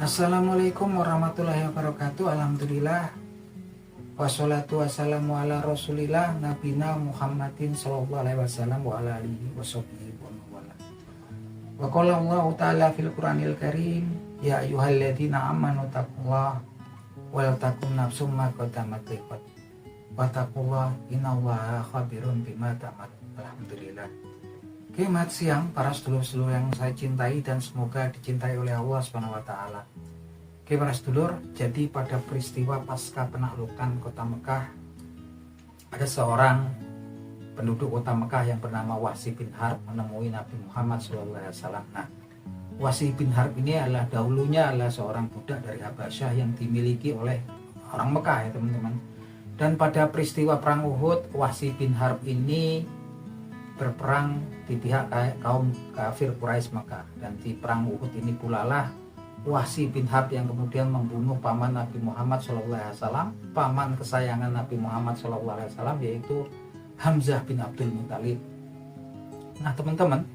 Assalamualaikum warahmatullahi wabarakatuh. Alhamdulillah. Wassalatu wassalamu ala rasulillah nabina Muhammadin sallallahu alaihi wasallam wa ala alihi washabbihi wa mawala. Wa qala Allah ta'ala fil Qur'anil Karim, ya ayyuhalladzina amanu taqullaha wal takum nafsum ma qaddamat liqad. Wa taqullaha innallaha khabirun bima ta'malun. Alhamdulillah. Selamat siang para sedulur-sedulur yang saya cintai dan semoga dicintai oleh Allah Subhanahu wa taala. Oke para sedulur, jadi pada peristiwa pasca penaklukan kota Mekah, ada seorang penduduk kota Mekah yang bernama Wahsy bin Harb menemui Nabi Muhammad SAW. Nah, Wahsy bin Harb ini adalah dahulunya adalah seorang budak dari Habasyah yang dimiliki oleh orang Mekah ya teman-teman. Dan pada peristiwa perang Uhud, Wahsy bin Harb ini berperang di pihak kaum kafir Quraisy Mekah, dan di perang Uhud ini pula lah Wahsy bin Harb yang kemudian membunuh paman Nabi Muhammad SAW, paman kesayangan Nabi Muhammad SAW, yaitu Hamzah bin Abdul Muthalib. Nah teman-teman,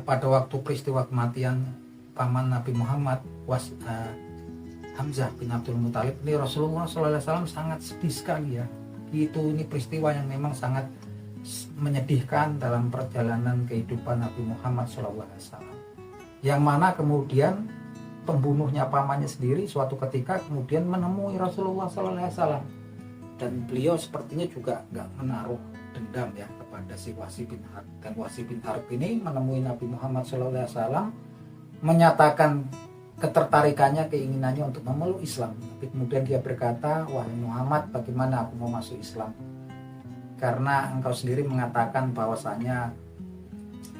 pada waktu peristiwa kematian paman Nabi Muhammad Hamzah bin Abdul Muthalib ini, Rasulullah SAW sangat sedih sekali ya. Ini peristiwa yang memang sangat menyedihkan dalam perjalanan kehidupan Nabi Muhammad SAW, yang mana kemudian pembunuhnya pamannya sendiri suatu ketika kemudian menemui Rasulullah SAW, dan beliau sepertinya juga nggak menaruh dendam ya kepada si Wahsy bin Harb. Dan Wahsy bin Harb ini menemui Nabi Muhammad SAW, menyatakan ketertarikannya, keinginannya untuk memeluk Islam. Tapi kemudian dia berkata, wahai Muhammad, bagaimana aku mau masuk Islam? Karena engkau sendiri mengatakan bahwasanya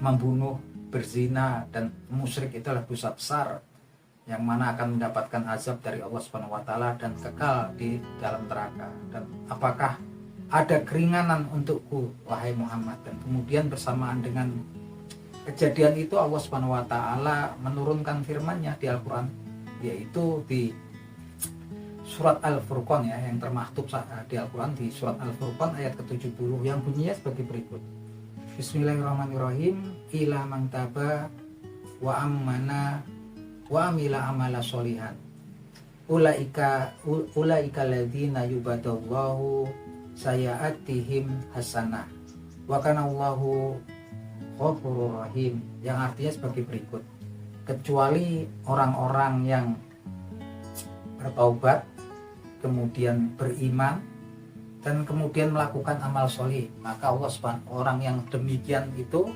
membunuh, berzina, dan musyrik itu adalah dosa besar yang mana akan mendapatkan azab dari Allah Subhanahu wa taala dan kekal di dalam neraka. Dan apakah ada keringanan untukku wahai Muhammad? Dan kemudian bersamaan dengan kejadian itu Allah Subhanahu wa taala menurunkan firman-Nya di Al-Qur'an, yaitu di surat Al-Furqan ya, yang termaktub di Al-Quran di surat Al-Furqan ayat ke-70 yang bunyinya sebagai berikut. Bismillahirrahmanirrahim. Ila man taba wa ammana wa amila amala sholihan ulaika ladzina yubadallahu sayaatihim hasanah wa kana Allahu ghafurur rahim, yang artinya sebagai berikut: kecuali orang-orang yang bertaubat, kemudian beriman, dan kemudian melakukan amal solih, maka orang yang demikian itu,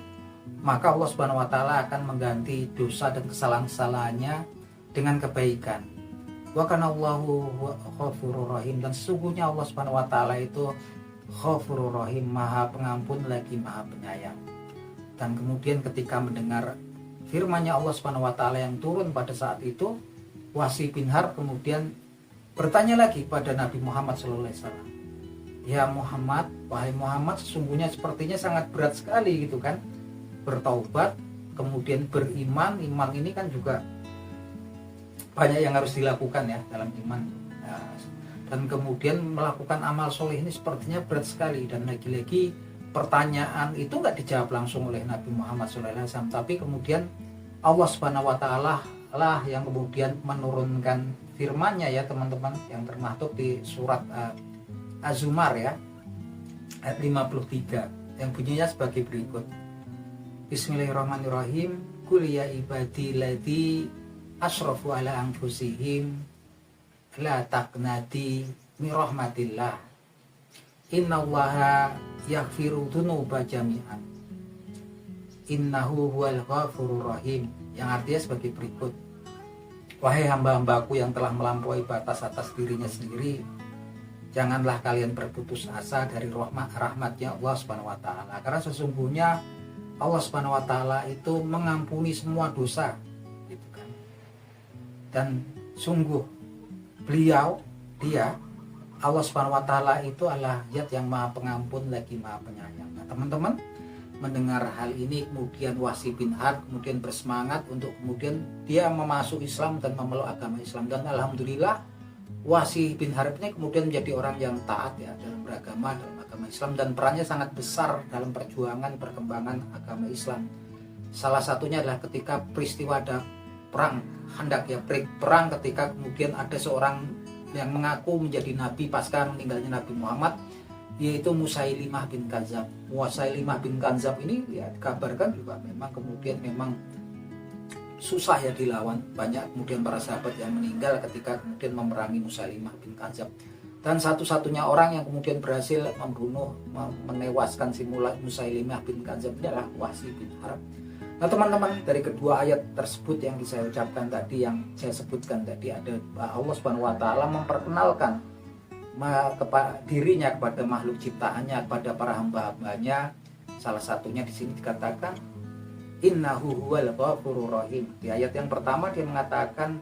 maka Allah Subhanahu wa taala akan mengganti dosa dan kesalahan-kesalahannya dengan kebaikan. Wa kana Allahu ghafurur rahim, dan sesungguhnya Allah Subhanahu wa taala itu ghafurur rahim, maha pengampun lagi maha penyayang. Dan kemudian ketika mendengar firman-Nya Allah Subhanahu wa taala yang turun pada saat itu, Wahsy bin Harb kemudian bertanya lagi pada Nabi Muhammad SAW, ya Muhammad, wahai Muhammad, sesungguhnya sepertinya sangat berat sekali gitu kan, bertaubat kemudian beriman. Iman ini kan juga banyak yang harus dilakukan ya dalam iman, dan kemudian melakukan amal soleh ini sepertinya berat sekali. Dan lagi-lagi pertanyaan itu nggak dijawab langsung oleh Nabi Muhammad SAW, tapi kemudian Allah Subhanahu wa taala lah yang kemudian menurunkan firman-Nya ya teman-teman, yang termaktub di surat Az-Zumar ya ayat 53 yang bunyinya sebagai berikut. Bismillahirrahmanirrahim. Qul ya ibadi ladzi asrafu ala anfusihim la taqnati min rahmatillah innallaha yaghfiru dzunuba jami'an innahu huwal ghafurur rahim, yang artinya sebagai berikut: wahai hamba-hambaku yang telah melampaui batas atas dirinya sendiri, janganlah kalian berputus asa dari rahmatnya Allah Subhanahu wa taala, karena sesungguhnya Allah Subhanahu wa taala itu mengampuni semua dosa gitu kan. Dan sungguh dia Allah Subhanahu wa taala itu adalah Zat yang maha pengampun lagi maha penyayang. Nah teman-teman, mendengar hal ini kemudian Wahsy bin Harb kemudian bersemangat untuk kemudian dia memasuk Islam dan memeluk agama Islam. Dan alhamdulillah Wahsy bin Harb ini kemudian menjadi orang yang taat ya dalam beragama, dalam agama Islam, dan perannya sangat besar dalam perjuangan perkembangan agama Islam. Salah satunya adalah ketika peristiwa ada perang hendak ya perang ketika kemudian ada seorang yang mengaku menjadi nabi pasca meninggalnya Nabi Muhammad, yaitu Musailimah bin Kadzab. Musailimah bin Kadzab ini ya dikabarkan juga memang kemudian memang susah ya dilawan, banyak kemudian para sahabat yang meninggal ketika kemudian memerangi Musailimah bin Kadzab. Dan satu-satunya orang yang kemudian berhasil membunuh, menewaskan si Musailimah bin Kadzab adalah Wahsy bin Harb. Nah teman-teman, dari kedua ayat tersebut yang saya ucapkan tadi, yang saya sebutkan tadi, ada Allah Subhanahu wa taala memperkenalkan dirinya kepada makhluk ciptaannya, kepada para hamba-hambanya. Salah satunya di sini dikatakan innahu huwal ghafurur rahim. Di ayat yang pertama dia mengatakan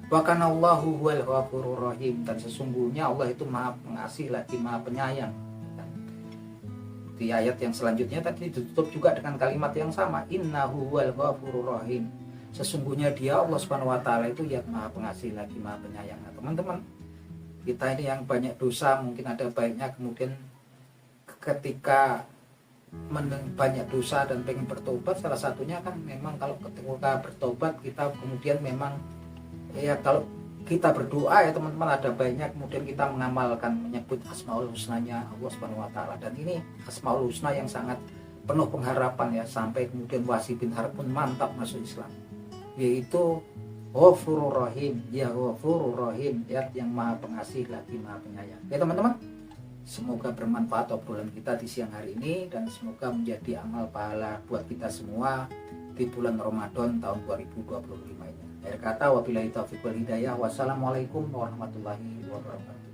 wa kana Allahu huwal ghafurur rahim, dan sesungguhnya Allah itu Maha Pengasih lagi Maha Penyayang. Di ayat yang selanjutnya tadi ditutup juga dengan kalimat yang sama, innahu huwal ghafurur rahim. Sesungguhnya dia Allah Subhanahu wa taala itu ya Maha Pengasih lagi Maha Penyayang. Nah, teman-teman, kita ini yang banyak dosa, mungkin ada baiknya kemudian ketika banyak dosa dan pengen bertobat, salah satunya kan memang kalau ketika bertobat kita kemudian memang ya kalau kita berdoa ya teman-teman, ada baiknya kemudian kita mengamalkan menyebut Asmaul Husnanya Allah Subhanahu wa taala. Dan ini Asmaul Husna yang sangat penuh pengharapan ya, sampai kemudian Wahsy bin Harb pun mantap masuk Islam, yaitu Ghafurur Rahim, ya Ghafurur Rahim, ya yang Maha Pengasih lagi Maha Penyayang. Ya teman-teman, semoga bermanfaat obrolan kita di siang hari ini, dan semoga menjadi amal pahala buat kita semua di bulan Ramadan tahun 2025 ini. Akhir kata, wabillahi taufiq wal hidayah. Wassalamualaikum warahmatullahi wabarakatuh.